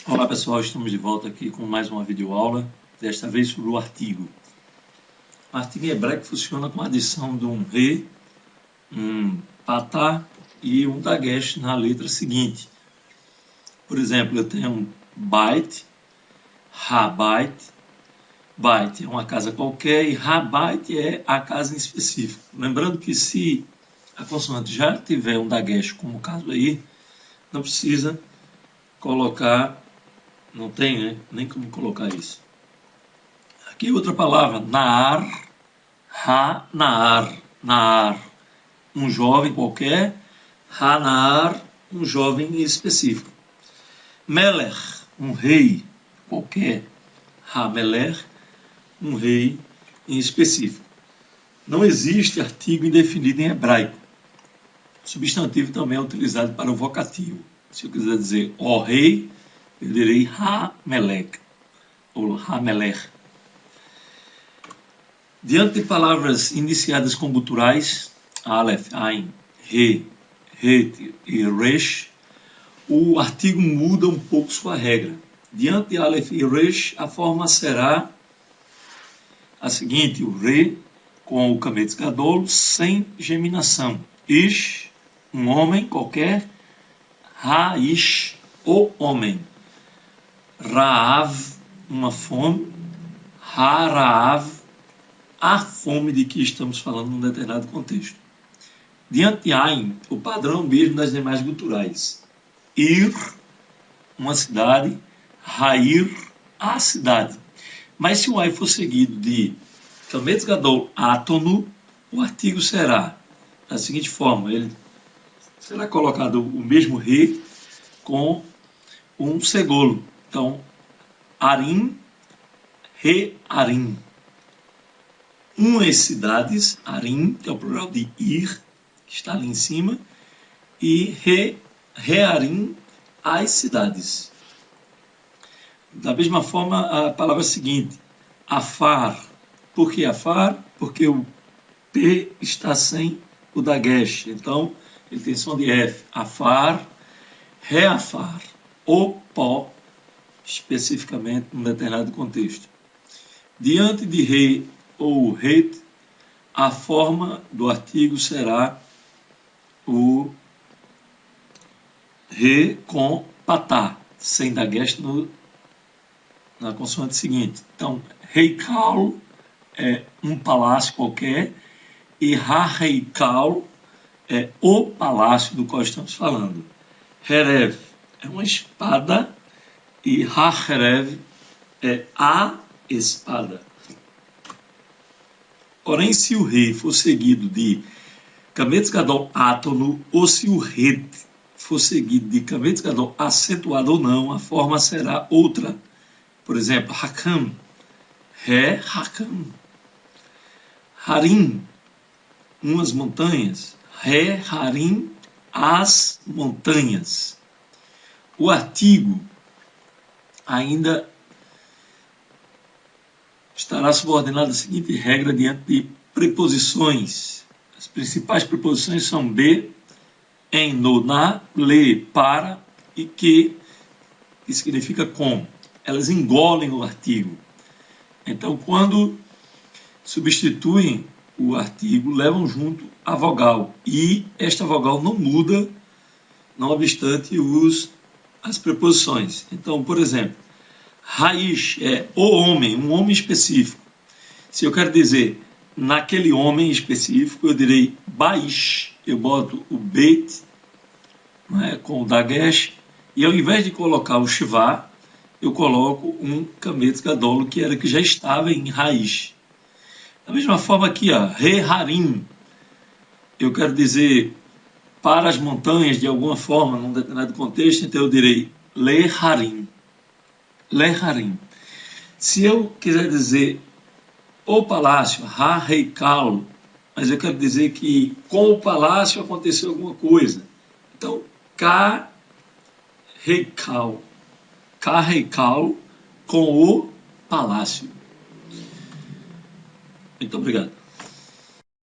Olá pessoal, estamos de volta aqui com mais uma videoaula, desta vez sobre o artigo. O artigo em hebraico funciona com a adição de um re, um patá e um dagesh na letra seguinte. Por exemplo, eu tenho um bait, habait, bait é uma casa qualquer e habait é a casa em específico. Lembrando que se a consoante já tiver um dagesh, como o caso aí, não precisa colocar. Não tem, né? Nem como colocar isso. Aqui outra palavra, naar, naar, um jovem qualquer, naar, um jovem específico. Melech, um rei qualquer, melech, um rei em específico. Não existe artigo indefinido em hebraico. O substantivo também é utilizado para o vocativo. Se eu quiser dizer ó rei, eu direi melech ou melech. Diante de palavras iniciadas com guturais, Aleph, Ain, Re, Het e Resh, o artigo muda um pouco sua regra. Diante de Aleph e Resh, a forma será a seguinte: o Re com o Kametz Gadol sem geminação. Ish, um homem qualquer. Ish, o homem. Raav, uma fome. Raav, a fome de que estamos falando num determinado contexto. Diante de Ain, o padrão mesmo das demais guturais. Ir, uma cidade. Rair, a cidade. Mas se o Ai for seguido de Kametz Gadol Atonu, o artigo será da seguinte forma: ele será colocado o mesmo re com um segolo. Então, Arim, re Arim. Umas cidades, Arim, que é o plural de Ir, que está ali em cima, e Rearim, as cidades. Da mesma forma, a palavra seguinte, Afar. Por que Afar? Porque o P está sem o dagesh. Então, ele tem som de F. Afar, Reafar. O pó, especificamente, num determinado contexto. Diante de Re ou Het, a forma do artigo será o Re com patá, sem dagesh na consoante seguinte. Então, Reikal é um palácio qualquer e Ha-Reikal é o palácio do qual estamos falando. Herev é uma espada e Ha-Herev é a espada. Porém, se o rei for seguido de Kametz Gadol átono ou se o Het for seguido de Kametz Gadol acentuado ou não, a forma será outra. Por exemplo, Hakam, Hakam. Harim, umas montanhas. Harim, as montanhas. O artigo ainda estará subordinado à seguinte regra diante de preposições. As principais preposições são be, em, no, na, le, para e que significa com. Elas engolem o artigo. Então, quando substituem o artigo, levam junto a vogal. E esta vogal não muda, não obstante as preposições. Então, por exemplo, Raish é o homem, um homem específico. Se eu quero dizer naquele homem específico, eu direi Baish. Eu boto o Beit, né, com o dagesh, e ao invés de colocar o Shivá, eu coloco um Kametz Gadol, que era que já estava em raiz. Da mesma forma aqui, Re-Harim, eu quero dizer para as montanhas de alguma forma, num determinado contexto, então eu direi Le-Harim. Le-Harim. Se eu quiser dizer o palácio, Ha-Reikal, mas eu quero dizer que com o palácio aconteceu alguma coisa. Então, Ka-Reikal. Ka-Reikal com o palácio. Muito obrigado.